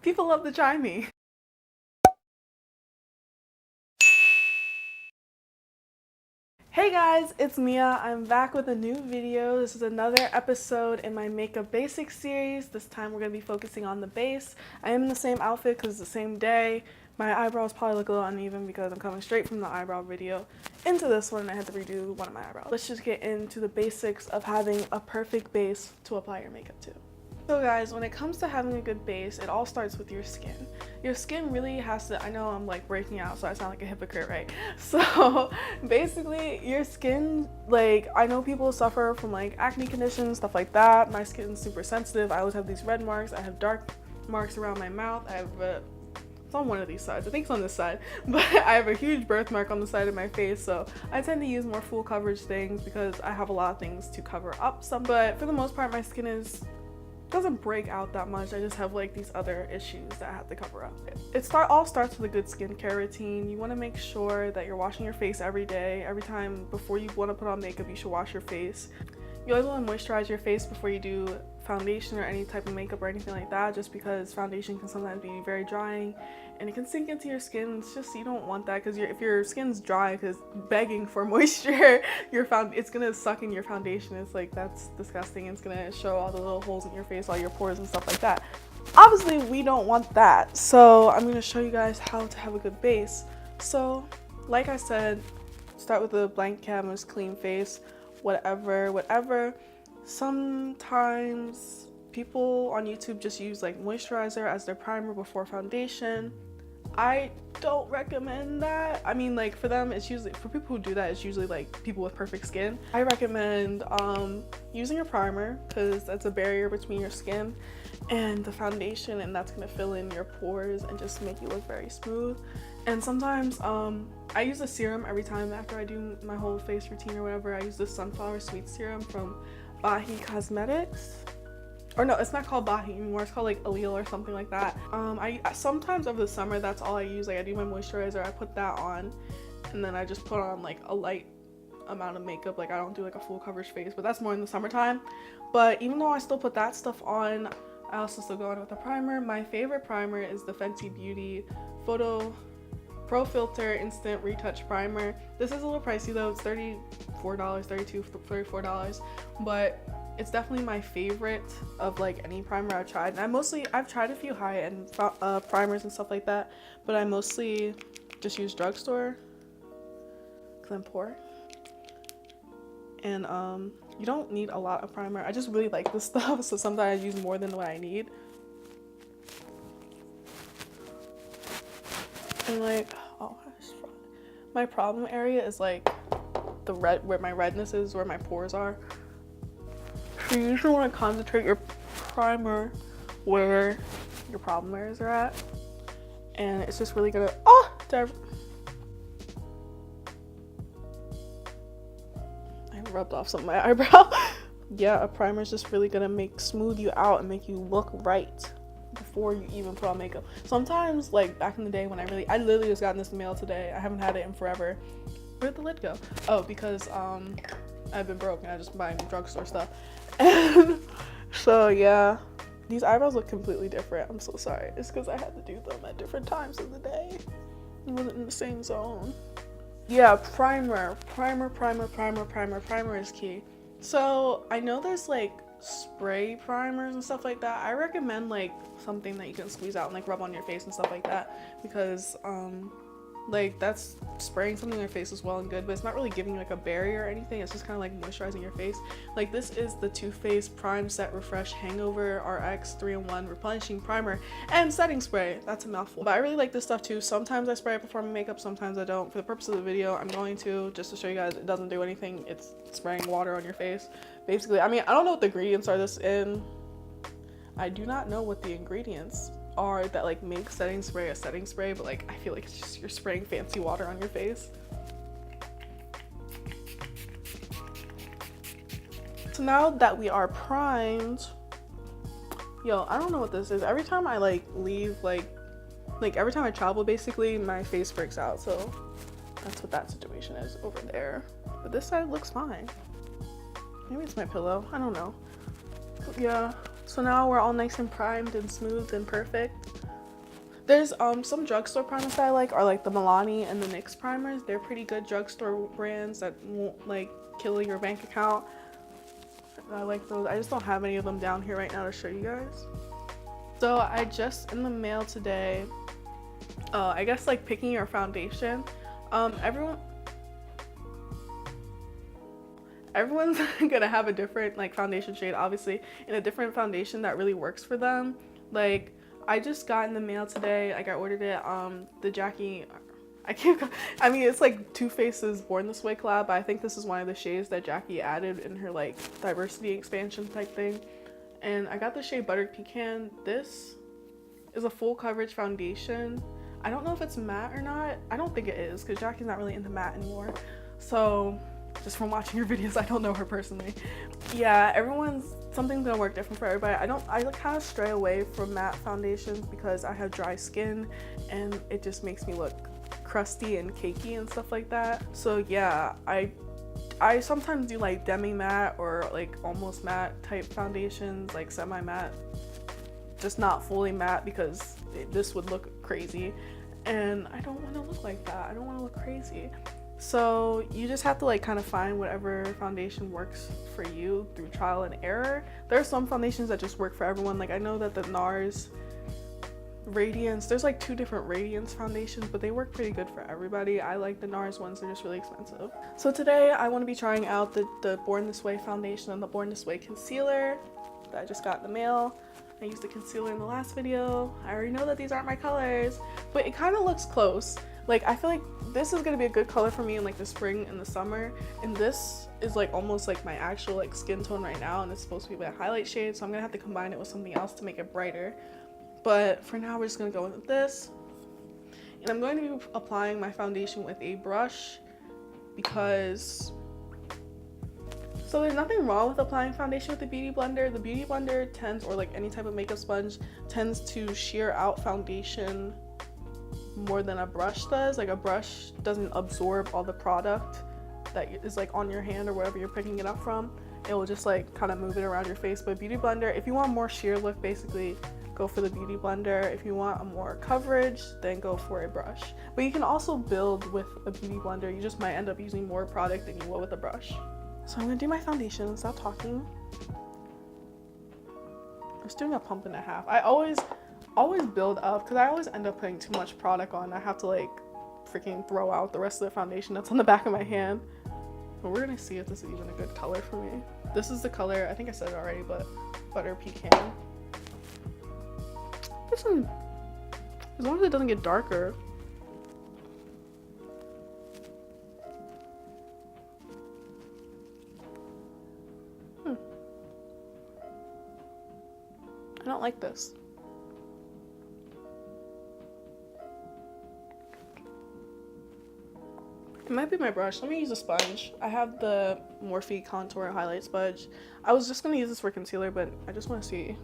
People love to try me. Hey guys, it's Mia. I'm back with a new video. This is another episode in my Makeup Basics series. This time we're going to be focusing on the base. I am in the same outfit because it's the same day. My eyebrows probably look a little uneven because I'm coming straight from the eyebrow video into this one and I had to redo one of my eyebrows. Let's just get into the basics of having a perfect base to apply your makeup to. So guys, when it comes to having a good base, it all starts with your skin. Your skin really has to, I know I'm like breaking out so I sound like a hypocrite, right? So basically your skin, like I know people suffer from like acne conditions, stuff like that. My skin's super sensitive. I always have these red marks. I have dark marks around my mouth. I have it's on one of these sides. I think it's on this side, but I have a huge birthmark on the side of my face, so I tend to use more full coverage things because I have a lot of things to cover up some. But for the most part, my skin doesn't break out that much. I just have like these other issues that I have to cover up. All starts with a good skincare routine. You want to make sure that you're washing your face every day. Every time before you want to put on makeup, you should wash your face. You always want to moisturize your face before you do foundation or any type of makeup or anything like that, just because foundation can sometimes be very drying and it can sink into your skin. It's just, you don't want that because if your skin's dry because begging for moisture, it's gonna suck in your foundation. It's like, that's disgusting. It's gonna show all the little holes in your face, all your pores and stuff like that. Obviously we don't want that, so I'm gonna show you guys how to have a good base. So like I said, start with a blank canvas, clean face, whatever. Sometimes people on YouTube just use like moisturizer as their primer before foundation. I don't recommend that. I mean, like for them, it's usually, for people who do that, it's usually like people with perfect skin. I recommend using a primer because that's a barrier between your skin and the foundation, and that's gonna fill in your pores and just make you look very smooth. And sometimes I use a serum every time after I do my whole face routine or whatever. I use this sunflower sweet serum from Bahi Cosmetics. Or no, it's not called Bahi anymore, it's called like Allele or something like that. I sometimes over the summer, that's all I use. Like I do my moisturizer, I put that on, and then I just put on like a light amount of makeup. Like I don't do like a full coverage face, but that's more in the summertime. But even though I still put that stuff on, I also still go in with a primer. My favorite primer is the Fenty Beauty Photo Pro Filter Instant Retouch Primer. This is a little pricey though, it's $34, $32, $34, but it's definitely my favorite of like any primer I've tried. And I've tried a few high-end primers and stuff like that, but I mostly just use drugstore because I'm poor. And you don't need a lot of primer. I just really like this stuff, so sometimes I use more than what I need. And like, oh, my problem area is like the red, where my redness is, where my pores are. So you usually want to concentrate your primer where your problem areas are at, and it's just really gonna, I rubbed off some of my eyebrow. Yeah, a primer is just really gonna smooth you out and make you look right before you even put on makeup. Sometimes, like back in the day when I literally just got this mail today. I haven't had it in forever. Where'd the lid go? Oh, because I've been broke and I just buy drugstore stuff. And so yeah, these eyebrows look completely different. I'm so sorry. It's because I had to do them at different times of the day. I wasn't in the same zone. Yeah, primer is key. So I know there's like spray primers and stuff like that. I recommend like something that you can squeeze out and like rub on your face and stuff like that, because like that's spraying something on your face is well and good, but it's not really giving you like a barrier or anything. It's just kind of like moisturizing your face. Like this is the Too Faced Prime Set Refresh Hangover RX 3-in-1 Replenishing Primer and Setting Spray. That's a mouthful, but I really like this stuff too. Sometimes I spray it before my makeup, sometimes I don't. For the purpose of the video, I'm going to, just to show you guys it doesn't do anything. It's spraying water on your face basically. I mean, I don't know what the ingredients are this in. I do not know what the ingredients are that like make setting spray a setting spray, but like I feel like it's just you're spraying fancy water on your face. So now that we are primed, yo, I don't know what this is. Every time I like leave, like every time I travel, basically my face breaks out. So that's what that situation is over there. But this side looks fine. Maybe it's my pillow, I don't know. Yeah, so now we're all nice and primed and smooth and perfect. There's some drugstore primers that I like are like the Milani and the NYX primers. They're pretty good drugstore brands that won't like kill your bank account. I like those. I just don't have any of them down here right now to show you guys. So I just in the mail today, I guess like picking your foundation. Everyone's gonna have a different like foundation shade, obviously, and a different foundation that really works for them. Like I just got in the mail today, like I ordered it, the Jackie, I mean it's like Too Faced's Born This Way collab, but I think this is one of the shades that Jackie added in her like diversity expansion type thing. And I got the shade Buttered Pecan. This is a full coverage foundation. I don't know if it's matte or not. I don't think it is because Jackie's not really into matte anymore. So just from watching her videos, I don't know her personally. Yeah, something's gonna work different for everybody. I kind of stray away from matte foundations because I have dry skin and it just makes me look crusty and cakey and stuff like that. So yeah, I sometimes do like demi matte or like almost matte type foundations, like semi matte, just not fully matte because this would look crazy and I don't want to look like that. I don't want to look crazy. So you just have to like kind of find whatever foundation works for you through trial and error. There are some foundations that just work for everyone. Like I know that the NARS Radiance, there's like 2 different Radiance foundations, but they work pretty good for everybody. I like the NARS ones, they're just really expensive. So today I want to be trying out the Born This Way foundation and the Born This Way concealer that I just got in the mail. I used the concealer in the last video. I already know that these aren't my colors, but it kind of looks close. Like I feel like this is gonna be a good color for me in like the spring and the summer, and this is like almost like my actual like skin tone right now, and it's supposed to be my highlight shade, so I'm gonna have to combine it with something else to make it brighter. But for now we're just gonna go with this, and I'm going to be applying my foundation with a brush because so there's nothing wrong with applying foundation with the beauty blender. The beauty blender tends, or like any type of makeup sponge, tends to shear out foundation more than a brush does. Like a brush doesn't absorb all the product that is like on your hand or wherever you're picking it up from. It will just like kind of move it around your face. But beauty blender, if you want more sheer look, basically go for the beauty blender. If you want a more coverage, then go for a brush. But you can also build with a beauty blender. You just might end up using more product than you will with a brush. So I'm gonna do my foundation, stop talking. I'm just doing a pump and a half. I always build up because I always end up putting too much product on. I have to like freaking throw out the rest of the foundation that's on the back of my hand. But we're gonna see if this is even a good color for me. This is the color, I think I said it already, but Butter Pecan. This one, as long as it doesn't get darker. I don't like this. It might be my brush. Let me use a sponge. I have the Morphe Contour Highlight Sponge. I was just gonna use this for concealer, but I just want to see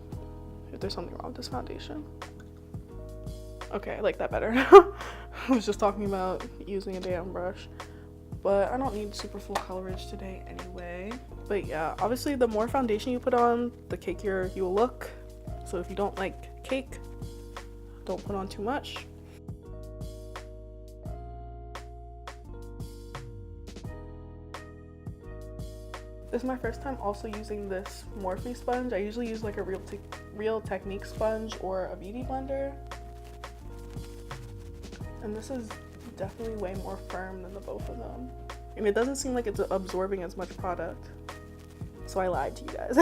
if there's something wrong with this foundation. Okay, I like that better. I was just talking about using a damn brush, but I don't need super full coverage today anyway. But yeah, obviously the more foundation you put on, the cakier you will look. So if you don't like cake, don't put on too much. This is my first time also using this Morphe sponge. I usually use like a Real Technique sponge or a beauty blender. And this is definitely way more firm than the both of them. And it doesn't seem like it's absorbing as much product. So I lied to you guys.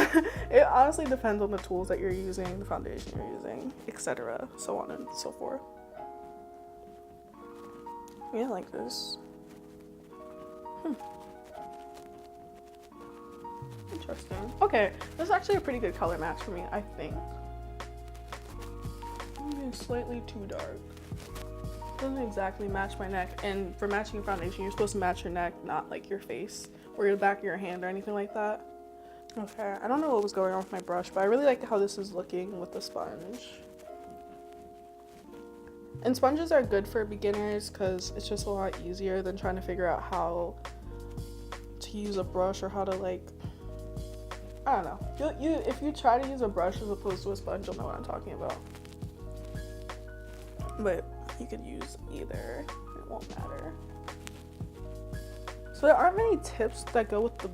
It honestly depends on the tools that you're using, the foundation you're using, etc. So on and so forth. Yeah, like this. Interesting. Okay, this is actually a pretty good color match for me, I think. Maybe slightly too dark. Doesn't exactly match my neck, and for matching a foundation, you're supposed to match your neck, not like your face or the back of your hand or anything like that. Okay, I don't know what was going on with my brush, but I really like how this is looking with the sponge. And sponges are good for beginners because it's just a lot easier than trying to figure out how to use a brush or how to like, I don't know. If you try to use a brush as opposed to a sponge, you'll know what I'm talking about. but you could use either, it won't matter. So there aren't many tips that go with the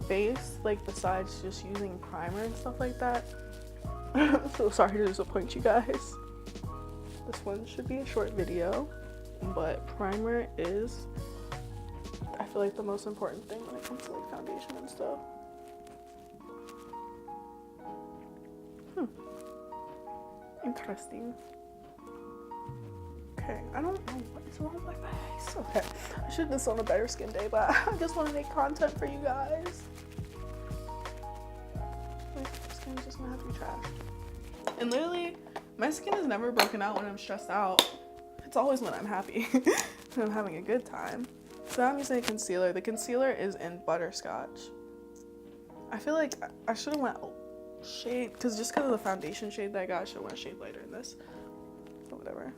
base, like besides just using primer and stuff like that. So sorry to disappoint you guys. This one should be a short video, but primer is, I feel like, the most important thing when it comes to like foundation and stuff. Interesting. Okay, I don't know what is wrong with my face. Okay, I should have this on a better skin day, but I just want to make content for you guys. My skin's just gonna have to be trashed. And literally, my skin is never broken out when I'm stressed out. It's always when I'm happy, when I'm having a good time. So I'm using a concealer. The concealer is in Butterscotch. I feel like I should have went shade, because of the foundation shade that I got, I should have went a shade lighter in this. But whatever.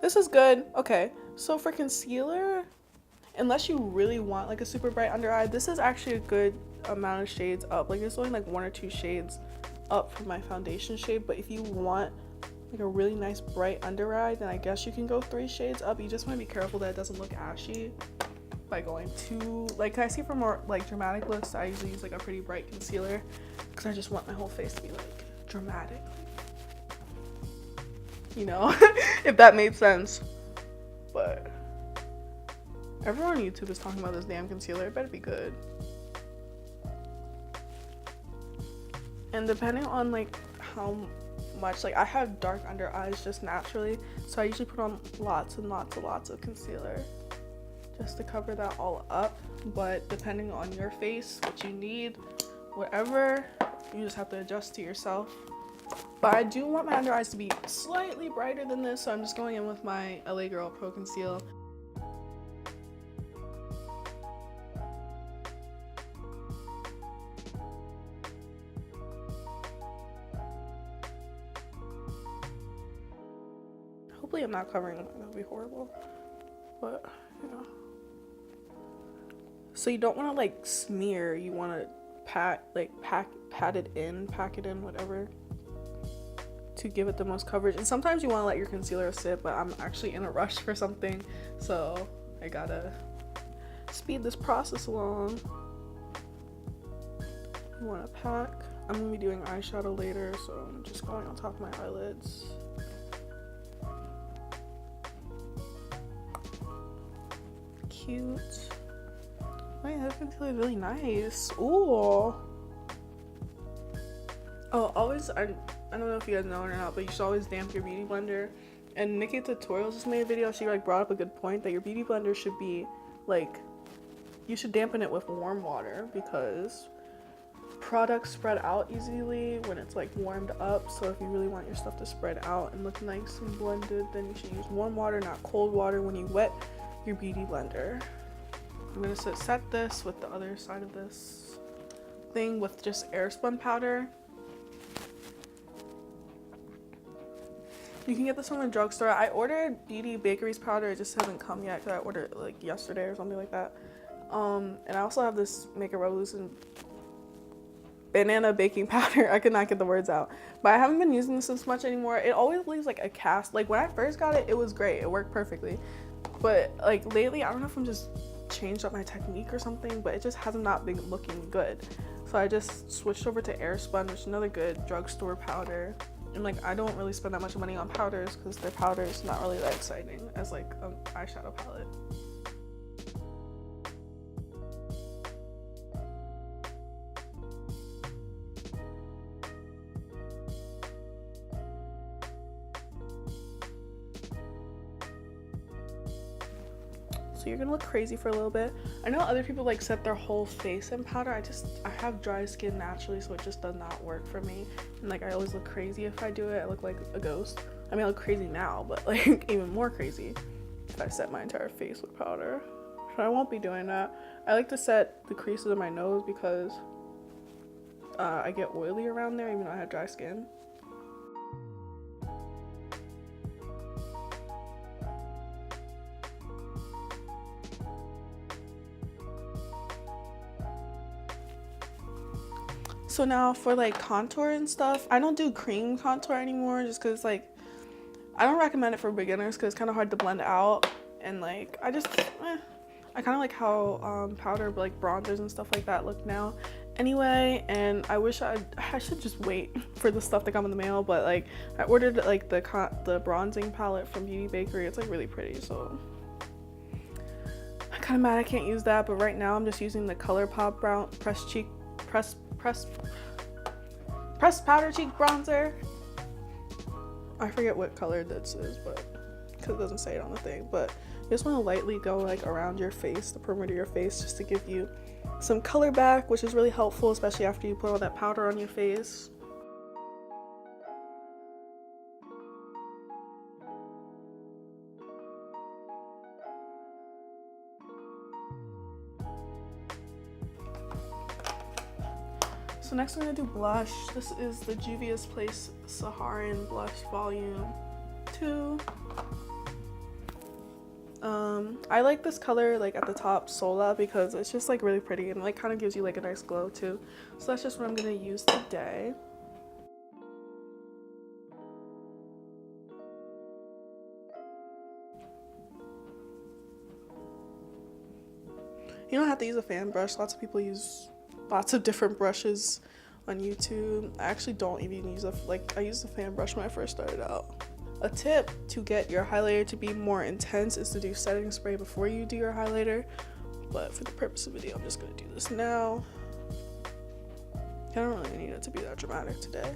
This is good. Okay, so for concealer, unless you really want like a super bright under eye, this is actually a good amount of shades up. Like it's only like 1 or 2 shades up from my foundation shade, but if you want like a really nice bright under eye, then I guess you can go 3 shades up. You just want to be careful that it doesn't look ashy by going too, like, I see for more like dramatic looks, I usually use like a pretty bright concealer because I just want my whole face to be like dramatic, you know. If that made sense. But everyone on YouTube is talking about this damn concealer. It better be good. And depending on like how much, like I have dark under eyes just naturally, so I usually put on lots and lots and lots of concealer just to cover that all up. But depending on your face, what you need, whatever, you just have to adjust to yourself. But I do want my under eyes to be slightly brighter than this, so I'm just going in with my LA Girl Pro Conceal. Hopefully I'm not covering it, that would be horrible. But, yeah. So you don't want to like smear, you want to pack it in, whatever, to give it the most coverage. And sometimes you want to let your concealer sit, but I'm actually in a rush for something, so I gotta speed this process along. You want to pack. I'm gonna be doing eyeshadow later, so I'm just going on top of my eyelids. Cute. Wait, that concealer is really nice. Ooh. Oh, always, I don't know if you guys know it or not, but you should always damp your beauty blender. And Nikki Tutorials just made a video, she like brought up a good point, that your beauty blender should be like, you should dampen it with warm water, because products spread out easily when it's like warmed up. So if you really want your stuff to spread out and look nice and blended, then you should use warm water, not cold water, when you wet your beauty blender. I'm gonna set this with the other side of this thing with just airspun powder. You can get this from a drugstore. I ordered Beauty Bakery's powder. It just hasn't come yet because I ordered it like yesterday or something like that. And I also have this Make a Revolution banana baking powder. I could not get the words out, but I haven't been using this as much anymore. It always leaves like a cast. Like when I first got it, it was great. It worked perfectly. But like lately, I don't know if I'm just changed up my technique or something, but it just has not been looking good. So I just switched over to Airspun, which is another good drugstore powder. And like I don't really spend that much money on powders because their powder is not really that exciting as like an eyeshadow palette. So you're gonna look crazy for a little bit. I know other people like set their whole face in powder. I have dry skin naturally, so it just does not work for me. And like I always look crazy if I do it. I look like a ghost. I mean, I look crazy now, but like even more crazy if I set my entire face with powder. So I won't be doing that. I like to set the creases of my nose because I get oily around there even though I have dry skin. So now for like contour and stuff, I don't do cream contour anymore just because like I don't recommend it for beginners because it's kind of hard to blend out, and like I kind of like how powder like bronzers and stuff like that look now anyway. And I wish I should just wait for the stuff to come in the mail, but like I ordered like the bronzing palette from Beauty Bakery. It's like really pretty, so I'm kind of mad I can't use that. But right now I'm just using the ColourPop brown press powder cheek bronzer. I forget what color this is, but because it doesn't say it on the thing. But you just want to lightly go like around your face, the perimeter of your face, just to give you some color back, which is really helpful, especially after you put all that powder on your face. So next we're gonna do blush. This is the Juvia's Place Saharan Blush Volume 2. I like this color like at the top, Sola, because it's just like really pretty and like kind of gives you like a nice glow too. So that's just what I'm gonna use today. You don't have to use a fan brush. Lots of people use lots of different brushes on YouTube. I actually don't even use I used a fan brush when I first started out. A tip to get your highlighter to be more intense is to do setting spray before you do your highlighter, but for the purpose of the video I'm just gonna do this now. I don't really need it to be that dramatic today.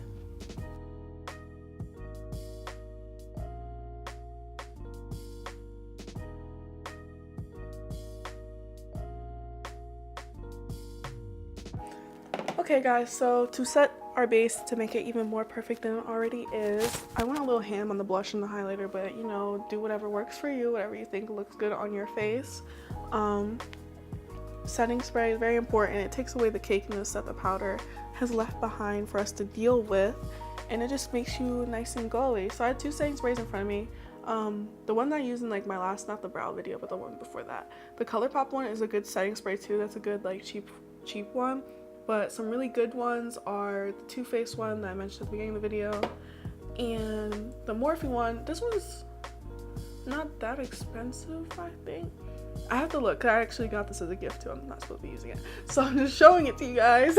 Okay guys, so to set our base to make it even more perfect than it already is, I went a little ham on the blush and the highlighter, but you know, do whatever works for you, whatever you think looks good on your face. Setting spray is very important. It takes away the cakiness that the powder has left behind for us to deal with, and it just makes you nice and glowy. So I had two setting sprays in front of me. The one that I used in like my last, not the brow video, but the one before that. The ColourPop one is a good setting spray too. That's a good like cheap one. But some really good ones are the Too Faced one that I mentioned at the beginning of the video, and the Morphe one. This one's not that expensive, I think. I have to look, because I actually got this as a gift too. I'm not supposed to be using it, so I'm just showing it to you guys.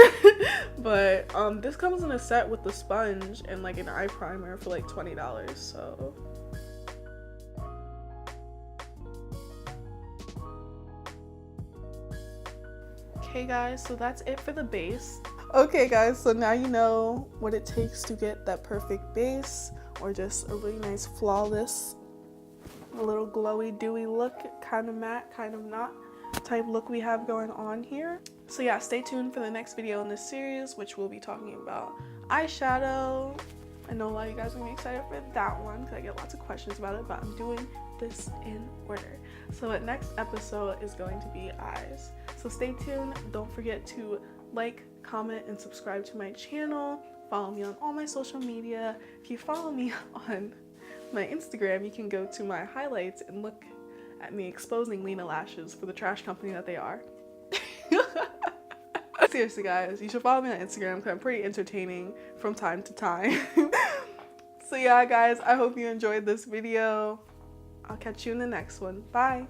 But this comes in a set with the sponge and like an eye primer for like $20, so. Okay guys, so that's it for the base. Okay guys, so now you know what it takes to get that perfect base, or just a really nice flawless, a little glowy dewy look, kind of matte, kind of not type look we have going on here. So yeah, stay tuned for the next video in this series, which we'll be talking about eyeshadow. I know a lot of you guys are gonna be excited for that one because I get lots of questions about it, but I'm doing this in order. So the next episode is going to be eyes. So stay tuned. Don't forget to like, comment, and subscribe to my channel. Follow me on all my social media. If you follow me on my Instagram, you can go to my highlights and look at me exposing Layne lashes for the trash company that they are. Seriously guys, you should follow me on Instagram because I'm pretty entertaining from time to time. So yeah guys, I hope you enjoyed this video. I'll catch you in the next one. Bye!